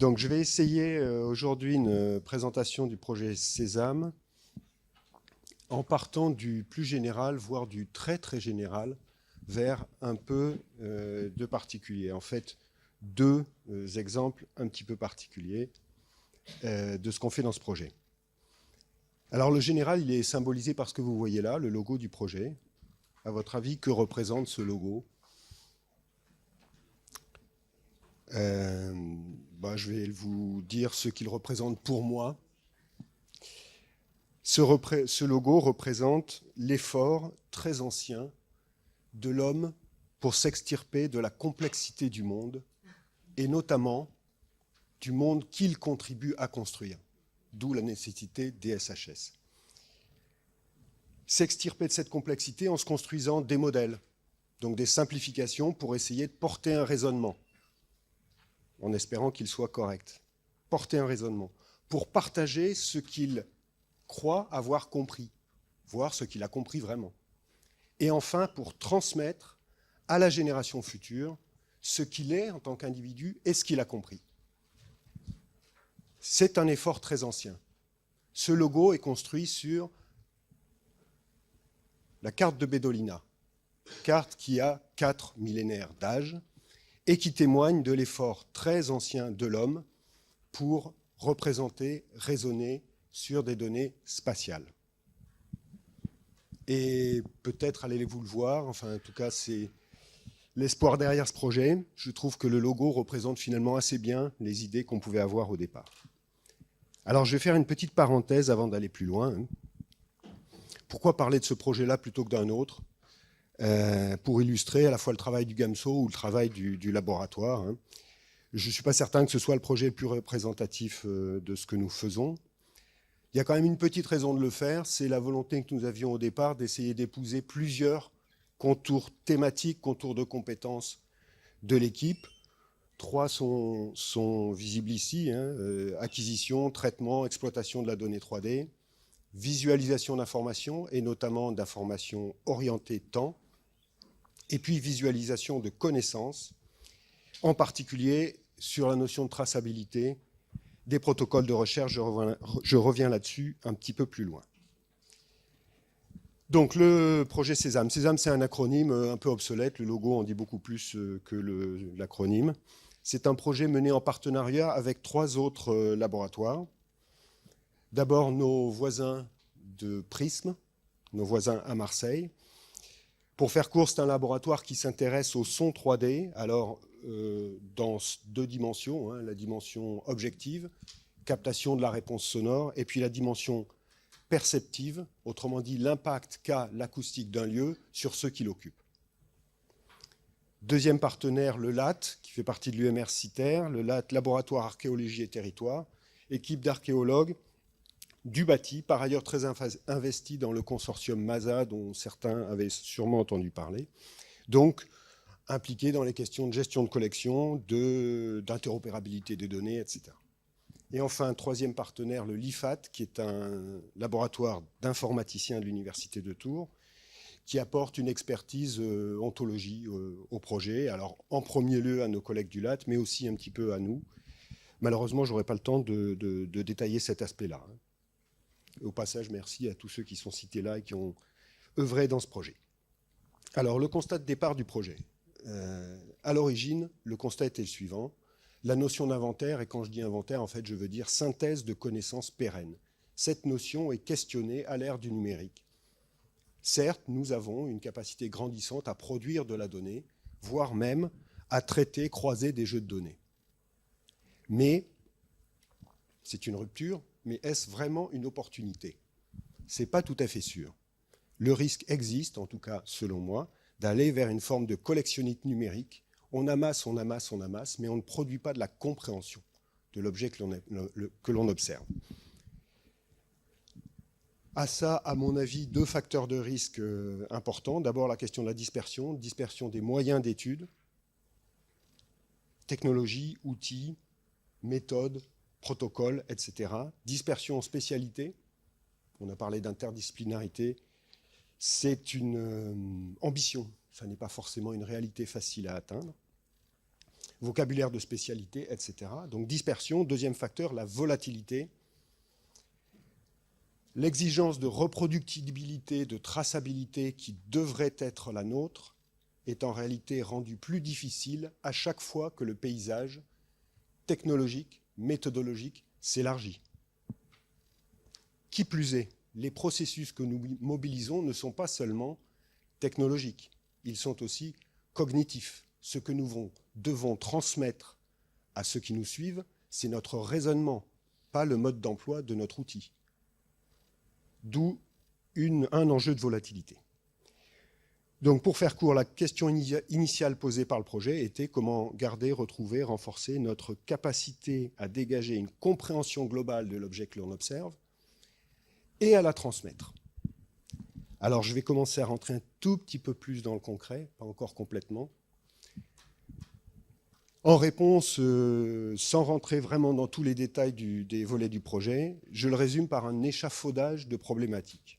Donc, je vais essayer aujourd'hui une présentation du projet Sésame en partant du plus général, voire du très très général, vers un peu de particulier. En fait, deux exemples un petit peu particuliers de ce qu'on fait dans ce projet. Alors, le général, il est symbolisé par ce que vous voyez là, le logo du projet. À votre avis, que représente ce logo ? Je vais vous dire ce qu'il représente pour moi. Ce logo représente l'effort très ancien de l'homme pour s'extirper de la complexité du monde, et notamment du monde qu'il contribue à construire, d'où la nécessité des SHS. S'extirper de cette complexité en se construisant des modèles, donc des simplifications pour essayer de porter un raisonnement, en espérant qu'il soit correct. Porter un raisonnement, pour partager ce qu'il croit avoir compris, voir ce qu'il a compris vraiment. Et enfin, pour transmettre à la génération future ce qu'il est en tant qu'individu et ce qu'il a compris. C'est un effort très ancien. Ce logo est construit sur la carte de Bedolina, carte qui a 4 millénaires d'âge et qui témoigne de l'effort très ancien de l'homme pour représenter, raisonner sur des données spatiales. Et peut-être allez-vous le voir, enfin en tout cas c'est l'espoir derrière ce projet. Je trouve que le logo représente finalement assez bien les idées qu'on pouvait avoir au départ. Alors je vais faire une petite parenthèse avant d'aller plus loin. Pourquoi parler de ce projet-là plutôt que d'un autre ? Pour illustrer à la fois le travail du GAMSO ou le travail du laboratoire. Je ne suis pas certain que ce soit le projet le plus représentatif de ce que nous faisons. Il y a quand même une petite raison de le faire, c'est la volonté que nous avions au départ d'essayer d'épouser plusieurs contours thématiques, contours de compétences de l'équipe. 3 sont visibles ici, acquisition, traitement, exploitation de la donnée 3D, visualisation d'informations, et notamment d'informations orientées temps, et puis visualisation de connaissances, en particulier sur la notion de traçabilité des protocoles de recherche. Je reviens là-dessus un petit peu plus loin. Donc le projet Sésame. Sésame, c'est un acronyme un peu obsolète. Le logo en dit beaucoup plus que l'acronyme. C'est un projet mené en partenariat avec 3 autres laboratoires. D'abord nos voisins de Prism, nos voisins à Marseille. Pour faire court, c'est un laboratoire qui s'intéresse au son 3D, alors dans 2 dimensions, la dimension objective, captation de la réponse sonore, et puis la dimension perceptive, autrement dit l'impact qu'a l'acoustique d'un lieu sur ceux qui l'occupent. Deuxième partenaire, le LAT, qui fait partie de l'UMR Citer, le LAT, Laboratoire Archéologie et Territoire, équipe d'archéologues du bâti, par ailleurs très investi dans le consortium MASA, dont certains avaient sûrement entendu parler, donc impliqué dans les questions de gestion de collection, d'interopérabilité des données, etc. Et enfin, troisième partenaire, le LIFAT, qui est un laboratoire d'informaticiens de l'Université de Tours, qui apporte une expertise ontologie au projet, alors en premier lieu à nos collègues du LAT, mais aussi un petit peu à nous. Malheureusement, je n'aurai pas le temps de détailler cet aspect-là. Au passage, merci à tous ceux qui sont cités là et qui ont œuvré dans ce projet. Alors, le constat de départ du projet. À l'origine, le constat était le suivant. La notion d'inventaire, et quand je dis inventaire, en fait, je veux dire synthèse de connaissances pérennes. Cette notion est questionnée à l'ère du numérique. Certes, nous avons une capacité grandissante à produire de la donnée, voire même à traiter, croiser des jeux de données. Mais c'est une rupture, mais est-ce vraiment une opportunité ? Ce n'est pas tout à fait sûr. Le risque existe, en tout cas selon moi, d'aller vers une forme de collectionnite numérique. On amasse, mais on ne produit pas de la compréhension de l'objet que l'on observe. À ça, à mon avis, 2 facteurs de risque importants. D'abord, la question de la dispersion des moyens d'étude, technologies, outils, méthodes, protocoles, etc. Dispersion en spécialité. On a parlé d'interdisciplinarité. C'est une ambition. Ça n'est pas forcément une réalité facile à atteindre. vocabulaire de spécialité, etc. Donc dispersion. Deuxième facteur, la volatilité. L'exigence de reproductibilité, de traçabilité qui devrait être la nôtre est en réalité rendue plus difficile à chaque fois que le paysage technologique, méthodologique s'élargit. Qui plus est, les processus que nous mobilisons ne sont pas seulement technologiques, ils sont aussi cognitifs. Ce que nous devons transmettre à ceux qui nous suivent, c'est notre raisonnement, pas le mode d'emploi de notre outil. D'où un enjeu de volatilité. Donc pour faire court, la question initiale posée par le projet était comment garder, retrouver, renforcer notre capacité à dégager une compréhension globale de l'objet que l'on observe et à la transmettre. Alors je vais commencer à rentrer un tout petit peu plus dans le concret, pas encore complètement. En réponse, sans rentrer vraiment dans tous les détails des volets du projet, je le résume par un échafaudage de problématiques.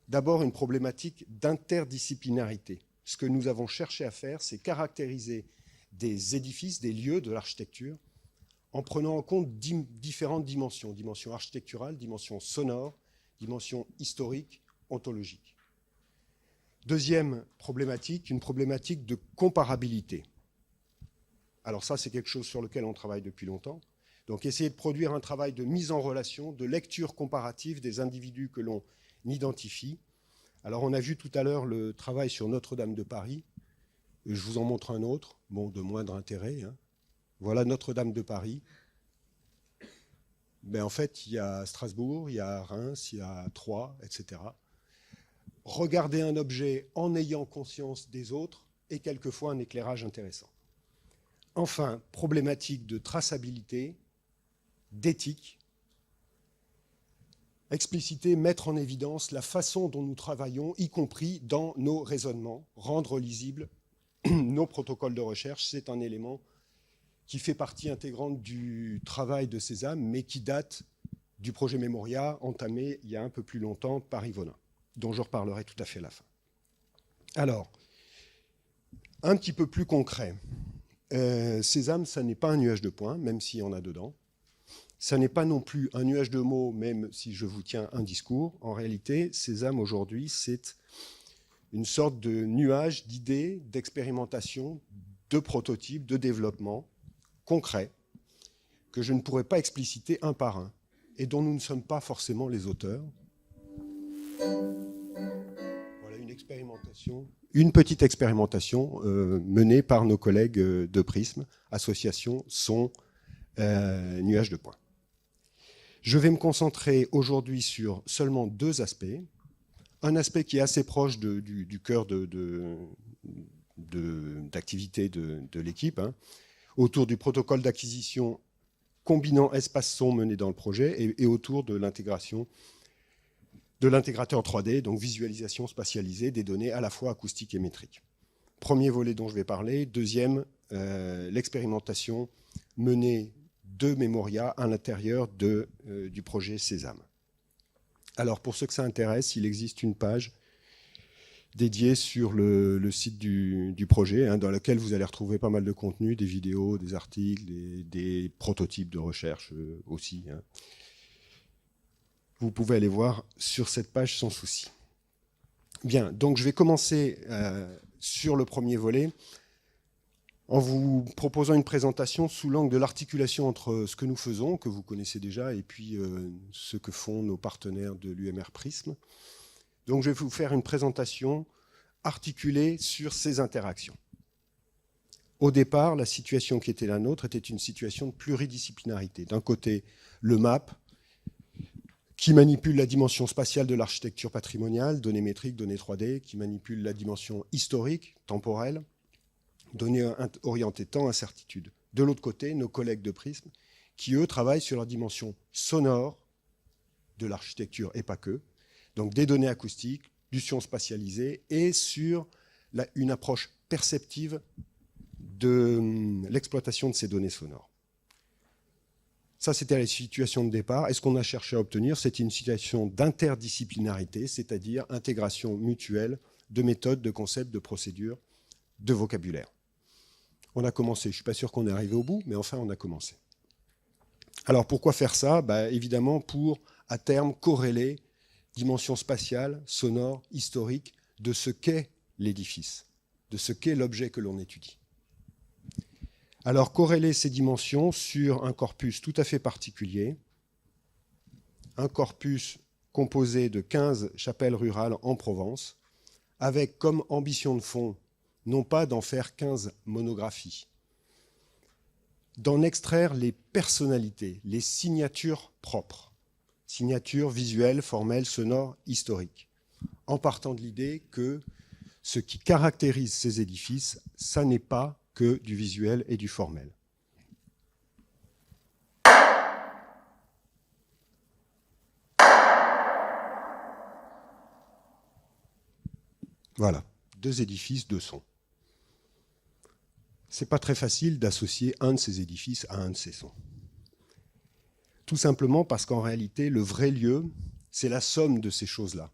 D'abord, une problématique d'interdisciplinarité. Ce que nous avons cherché à faire, c'est caractériser des édifices, des lieux de l'architecture, en prenant en compte différentes dimensions. Dimension architecturale, dimension sonore, dimension historique, ontologique. Deuxième problématique, une problématique de comparabilité. Alors ça, c'est quelque chose sur lequel on travaille depuis longtemps. Donc essayer de produire un travail de mise en relation, de lecture comparative des individus que l'on identifie. Alors on a vu tout à l'heure le travail sur Notre-Dame de Paris. Je vous en montre un autre, bon, de moindre intérêt. Voilà Notre-Dame de Paris. Ben, en fait, il y a Strasbourg, il y a Reims, il y a Troyes, etc. Regarder un objet en ayant conscience des autres est quelquefois un éclairage intéressant. Enfin, problématique de traçabilité, d'éthique, expliciter, mettre en évidence la façon dont nous travaillons, y compris dans nos raisonnements, rendre lisibles nos protocoles de recherche, c'est un élément qui fait partie intégrante du travail de Sésame, mais qui date du projet Memoria entamé il y a un peu plus longtemps par Yvonne, dont je reparlerai tout à fait à la fin. Alors, un petit peu plus concret. Sésame, ça n'est pas un nuage de points, même s'il y en a dedans. Ça n'est pas non plus un nuage de mots, même si je vous tiens un discours. En réalité, Sésame, aujourd'hui, c'est une sorte de nuage d'idées, d'expérimentation, de prototypes, de développement concrets que je ne pourrais pas expliciter un par un et dont nous ne sommes pas forcément les auteurs. Voilà une expérimentation, une petite expérimentation menée par nos collègues de Prism, association Son Nuage de points. Je vais me concentrer aujourd'hui sur seulement deux aspects. Un aspect qui est assez proche du cœur d'activité de l'équipe, autour du protocole d'acquisition combinant espace-son mené dans le projet et autour de l'intégration de l'intégrateur 3D, donc visualisation spatialisée des données à la fois acoustiques et métriques. Premier volet dont je vais parler. Deuxième, l'expérimentation menée de Memoria à l'intérieur du projet Sésame. Alors, pour ceux que ça intéresse, il existe une page dédiée sur le site du projet, dans laquelle vous allez retrouver pas mal de contenu, des vidéos, des articles, des prototypes de recherche aussi. Vous pouvez aller voir sur cette page sans souci. Bien, donc je vais commencer sur le premier volet en vous proposant une présentation sous l'angle de l'articulation entre ce que nous faisons, que vous connaissez déjà, et puis ce que font nos partenaires de l'UMR Prism. Donc je vais vous faire une présentation articulée sur ces interactions. Au départ, la situation qui était la nôtre était une situation de pluridisciplinarité. D'un côté, le MAP, qui manipule la dimension spatiale de l'architecture patrimoniale, données métriques, données 3D, qui manipule la dimension historique, temporelle, données orientées temps, incertitude. De l'autre côté, nos collègues de Prism, qui eux travaillent sur la dimension sonore de l'architecture et pas que, donc des données acoustiques, du son spatialisé et sur une approche perceptive de l'exploitation de ces données sonores. Ça, c'était la situation de départ. Et ce qu'on a cherché à obtenir, c'est une situation d'interdisciplinarité, c'est-à-dire intégration mutuelle de méthodes, de concepts, de procédures, de vocabulaire. On a commencé. Je ne suis pas sûr qu'on est arrivé au bout, mais enfin, on a commencé. Alors, pourquoi faire ça? Évidemment, pour, à terme, corréler dimension spatiale, sonore, historique, de ce qu'est l'édifice, de ce qu'est l'objet que l'on étudie. Alors, corréler ces dimensions sur un corpus tout à fait particulier, un corpus composé de 15 chapelles rurales en Provence, avec comme ambition de fond, non pas d'en faire 15 monographies, d'en extraire les personnalités, les signatures propres, signatures visuelles, formelles, sonores, historiques, en partant de l'idée que ce qui caractérise ces édifices, ça n'est pas que du visuel et du formel. Voilà, 2 édifices, 2 sons. C'est pas très facile d'associer un de ces édifices à un de ces sons. Tout simplement parce qu'en réalité, le vrai lieu, c'est la somme de ces choses-là.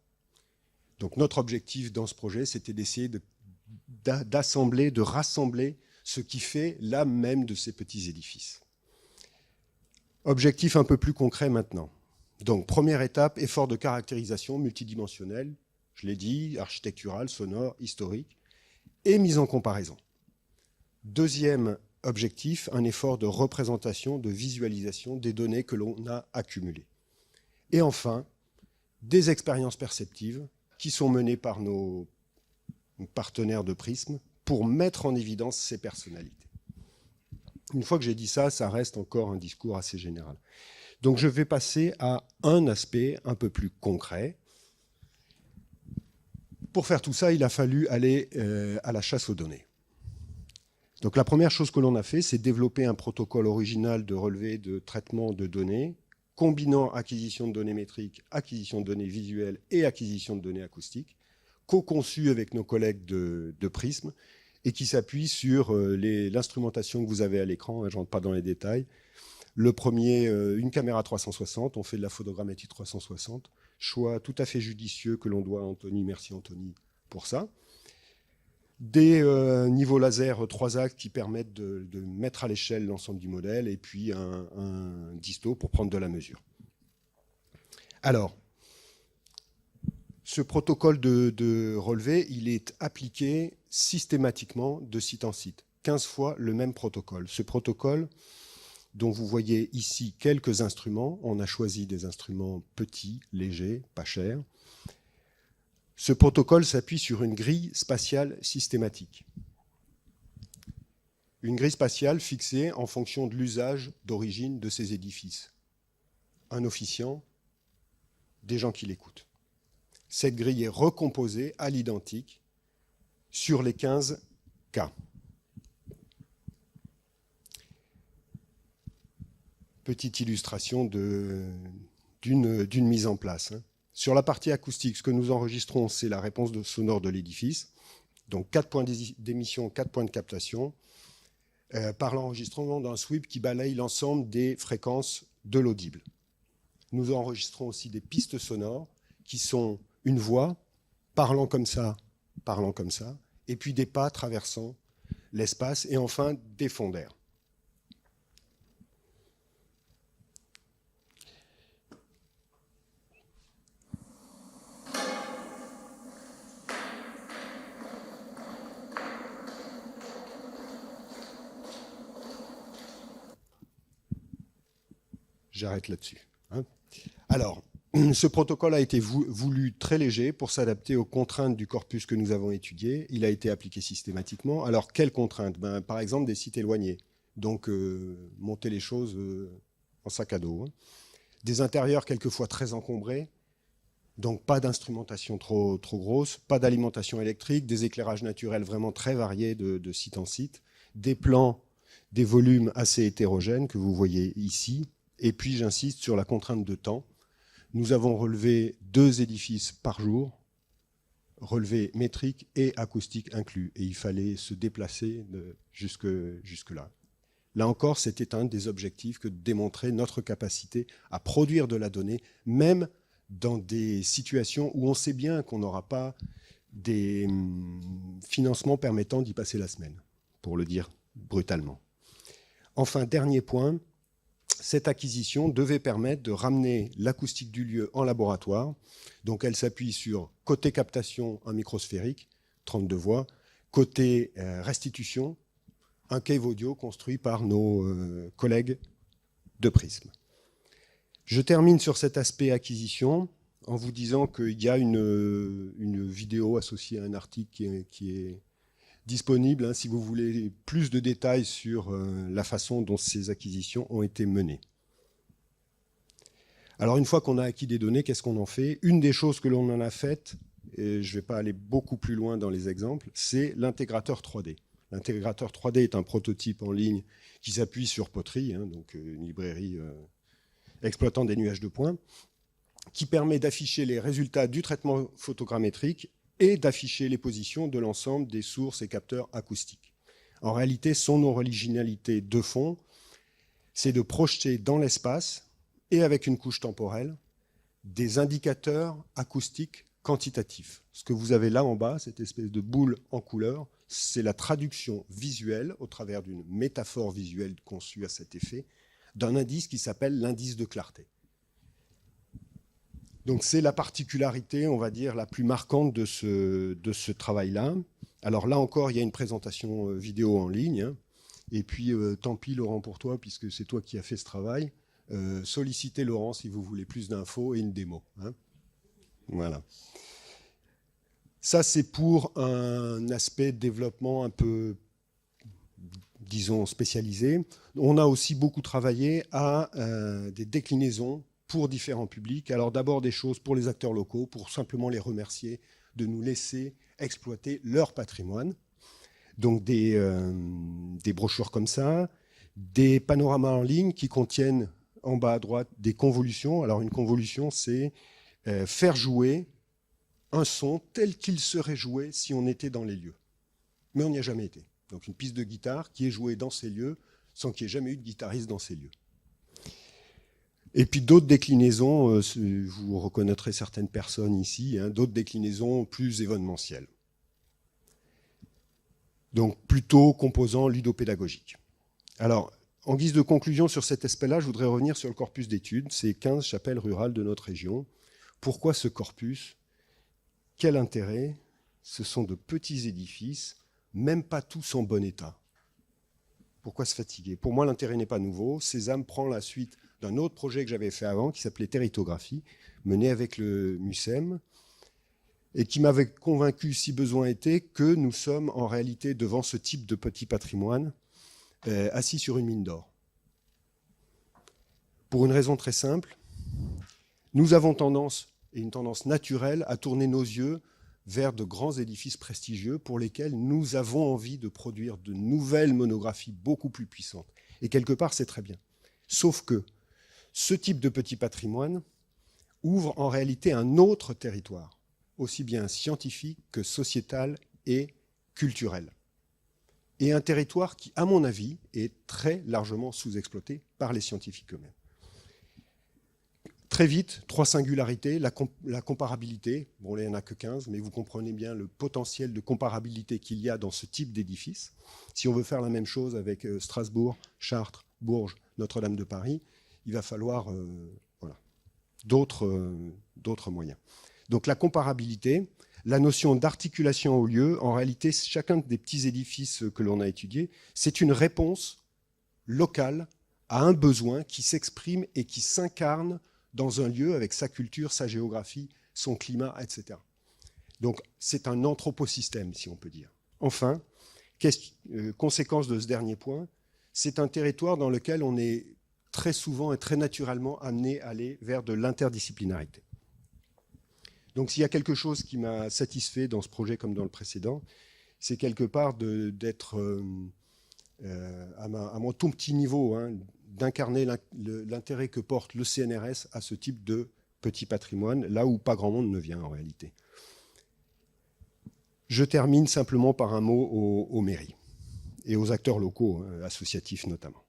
Donc notre objectif dans ce projet, c'était d'essayer d'assembler, de rassembler ce qui fait l'âme même de ces petits édifices. Objectif un peu plus concret maintenant. Donc première étape, effort de caractérisation multidimensionnel, je l'ai dit, architectural, sonore, historique, et mise en comparaison. Deuxième objectif, un effort de représentation, de visualisation des données que l'on a accumulées. Et enfin, des expériences perceptives qui sont menées par nos partenaires de Prism pour mettre en évidence ces personnalités. Une fois que j'ai dit ça, ça reste encore un discours assez général. Donc je vais passer à un aspect un peu plus concret. Pour faire tout ça, il a fallu aller à la chasse aux données. Donc la première chose que l'on a fait, c'est développer un protocole original de relevé de traitement de données, combinant acquisition de données métriques, acquisition de données visuelles et acquisition de données acoustiques, co-conçu avec nos collègues de Prism, et qui s'appuie sur l'instrumentation que vous avez à l'écran, je ne rentre pas dans les détails. Le premier, une caméra 360, on fait de la photogrammétrie 360, choix tout à fait judicieux que l'on doit à Anthony, merci Anthony pour ça. Des niveaux laser 3 axes qui permettent de mettre à l'échelle l'ensemble du modèle, et puis un disto pour prendre de la mesure. Alors, ce protocole de relevé, il est appliqué systématiquement de site en site, 15 fois le même protocole. Ce protocole, dont vous voyez ici quelques instruments, on a choisi des instruments petits, légers, pas chers. Ce protocole s'appuie sur une grille spatiale systématique. Une grille spatiale fixée en fonction de l'usage d'origine de ces édifices. Un officiant, des gens qui l'écoutent. Cette grille est recomposée à l'identique sur les 15 cas. Petite illustration d'une mise en place. Sur la partie acoustique, ce que nous enregistrons, c'est la réponse sonore de l'édifice. Donc 4 points d'émission, 4 points de captation, par l'enregistrement d'un sweep qui balaye l'ensemble des fréquences de l'audible. Nous enregistrons aussi des pistes sonores qui sont une voix parlant comme ça, et puis des pas traversant l'espace, et enfin des fonds d'air. J'arrête là-dessus. Alors, ce protocole a été voulu très léger pour s'adapter aux contraintes du corpus que nous avons étudié. Il a été appliqué systématiquement. Alors, quelles contraintes? Par exemple, des sites éloignés. Donc, monter les choses en sac à dos. Des intérieurs quelquefois très encombrés. Donc, pas d'instrumentation trop grosse, pas d'alimentation électrique, des éclairages naturels vraiment très variés de site en site, des plans, des volumes assez hétérogènes que vous voyez ici. Et puis, j'insiste sur la contrainte de temps. Nous avons relevé 2 édifices par jour, relevés métriques et acoustiques inclus. Et il fallait se déplacer jusque-là. Là encore, c'était un des objectifs que de démontrer notre capacité à produire de la donnée, même dans des situations où on sait bien qu'on n'aura pas des financements permettant d'y passer la semaine, pour le dire brutalement. Enfin, dernier point, cette acquisition devait permettre de ramener l'acoustique du lieu en laboratoire. Donc elle s'appuie sur côté captation, un microsphérique, 32 voix, côté restitution, un cave audio construit par nos collègues de Prism. Je termine sur cet aspect acquisition en vous disant qu'il y a une vidéo associée à un article qui est disponible si vous voulez plus de détails sur la façon dont ces acquisitions ont été menées. Alors une fois qu'on a acquis des données, qu'est-ce qu'on en fait? Une des choses que l'on en a faites, et je ne vais pas aller beaucoup plus loin dans les exemples, c'est l'intégrateur 3D. L'intégrateur 3D est un prototype en ligne qui s'appuie sur Pottery, donc une librairie exploitant des nuages de points, qui permet d'afficher les résultats du traitement photogrammétrique et d'afficher les positions de l'ensemble des sources et capteurs acoustiques. En réalité, son originalité de fond, c'est de projeter dans l'espace, et avec une couche temporelle, des indicateurs acoustiques quantitatifs. Ce que vous avez là en bas, cette espèce de boule en couleur, c'est la traduction visuelle, au travers d'une métaphore visuelle conçue à cet effet, d'un indice qui s'appelle l'indice de clarté. Donc c'est la particularité, on va dire, la plus marquante de ce travail-là. Alors là encore, il y a une présentation vidéo en ligne. Et puis, tant pis Laurent pour toi, puisque c'est toi qui as fait ce travail. Sollicitez Laurent si vous voulez plus d'infos et une démo. Voilà. Ça, c'est pour un aspect de développement un peu, disons, spécialisé. On a aussi beaucoup travaillé à des déclinaisons pour différents publics. Alors d'abord des choses pour les acteurs locaux, pour simplement les remercier de nous laisser exploiter leur patrimoine. Donc des brochures comme ça, des panoramas en ligne qui contiennent en bas à droite des convolutions. Alors une convolution, c'est faire jouer un son tel qu'il serait joué si on était dans les lieux. Mais on n'y a jamais été. Donc une piste de guitare qui est jouée dans ces lieux sans qu'il n'y ait jamais eu de guitariste dans ces lieux. Et puis d'autres déclinaisons, vous reconnaîtrez certaines personnes ici, d'autres déclinaisons plus événementielles. Donc plutôt composant ludopédagogique. Alors, en guise de conclusion sur cet aspect-là, je voudrais revenir sur le corpus d'études, ces 15 chapelles rurales de notre région. Pourquoi ce corpus? Quel intérêt? Ce sont de petits édifices, même pas tous en bon état. Pourquoi se fatiguer? Pour moi, l'intérêt n'est pas nouveau. Sésame prend la suite d'un autre projet que j'avais fait avant, qui s'appelait Territographie, mené avec le MUSEM, et qui m'avait convaincu, si besoin était, que nous sommes en réalité devant ce type de petit patrimoine, assis sur une mine d'or. Pour une raison très simple, nous avons tendance, et une tendance naturelle, à tourner nos yeux vers de grands édifices prestigieux pour lesquels nous avons envie de produire de nouvelles monographies beaucoup plus puissantes. Et quelque part, c'est très bien. Sauf que ce type de petit patrimoine ouvre en réalité un autre territoire, aussi bien scientifique que sociétal et culturel. Et un territoire qui, à mon avis, est très largement sous-exploité par les scientifiques eux-mêmes. Très vite, 3 singularités, la comparabilité, bon là il n'y en a que 15, mais vous comprenez bien le potentiel de comparabilité qu'il y a dans ce type d'édifice. Si on veut faire la même chose avec Strasbourg, Chartres, Bourges, Notre-Dame de Paris, il va falloir d'autres moyens. Donc la comparabilité, la notion d'articulation au lieu, en réalité, chacun des petits édifices que l'on a étudiés, c'est une réponse locale à un besoin qui s'exprime et qui s'incarne dans un lieu avec sa culture, sa géographie, son climat, etc. Donc c'est un anthroposystème, si on peut dire. Enfin, conséquence de ce dernier point, c'est un territoire dans lequel on est très souvent et très naturellement amené à aller vers de l'interdisciplinarité. Donc s'il y a quelque chose qui m'a satisfait dans ce projet comme dans le précédent, c'est quelque part d'être à mon tout petit niveau, d'incarner l'intérêt que porte le CNRS à ce type de petit patrimoine, là où pas grand monde ne vient en réalité. Je termine simplement par un mot aux mairies et aux acteurs locaux, associatifs notamment.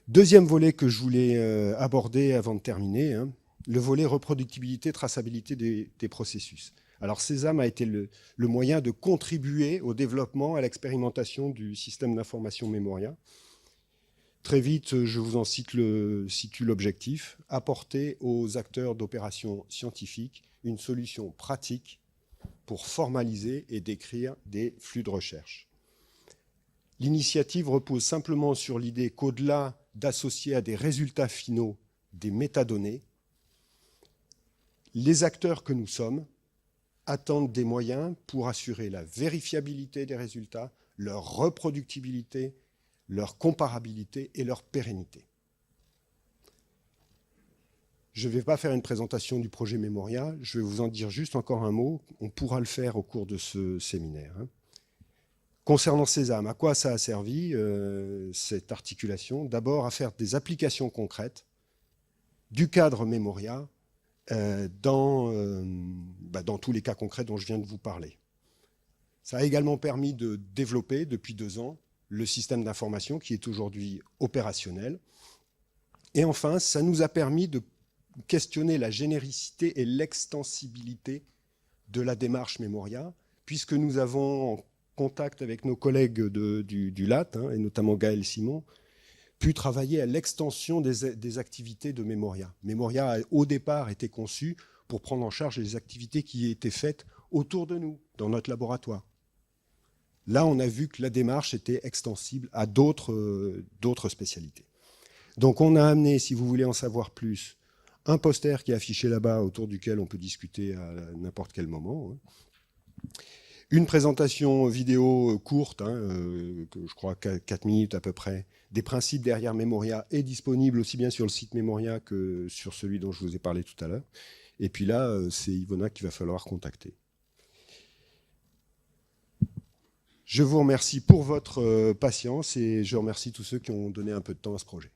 Deuxième volet que je voulais aborder avant de terminer, le volet reproductibilité, traçabilité des processus. Alors Sésame a été le moyen de contribuer au développement, à l'expérimentation du système d'information Memoria. Très vite, je vous en situe l'objectif, apporter aux acteurs d'opérations scientifiques une solution pratique pour formaliser et décrire des flux de recherche. L'initiative repose simplement sur l'idée qu'au-delà d'associer à des résultats finaux des métadonnées, les acteurs que nous sommes attendent des moyens pour assurer la vérifiabilité des résultats, leur reproductibilité, leur comparabilité et leur pérennité. Je ne vais pas faire une présentation du projet Memoria, je vais vous en dire juste encore un mot, on pourra le faire au cours de ce séminaire. Concernant Sésame, à quoi ça a servi, cette articulation? D'abord à faire des applications concrètes du cadre Memoria dans tous les cas concrets dont je viens de vous parler. Ça a également permis de développer depuis 2 ans le système d'information qui est aujourd'hui opérationnel. Et enfin, ça nous a permis de questionner la généricité et l'extensibilité de la démarche Memoria, puisque nous avons, en contact avec nos collègues du LAT, et notamment Gaël Simon, pu travailler à l'extension des activités de Memoria. Memoria a au départ été conçu pour prendre en charge les activités qui étaient faites autour de nous, dans notre laboratoire. Là, on a vu que la démarche était extensible à d'autres spécialités. Donc on a amené, si vous voulez en savoir plus, un poster qui est affiché là-bas, autour duquel on peut discuter à n'importe quel moment. Une présentation vidéo courte, que je crois 4 minutes à peu près, des principes derrière Memoria est disponible aussi bien sur le site Memoria que sur celui dont je vous ai parlé tout à l'heure. Et puis là, c'est Yvonna qu'il va falloir contacter. Je vous remercie pour votre patience et je remercie tous ceux qui ont donné un peu de temps à ce projet.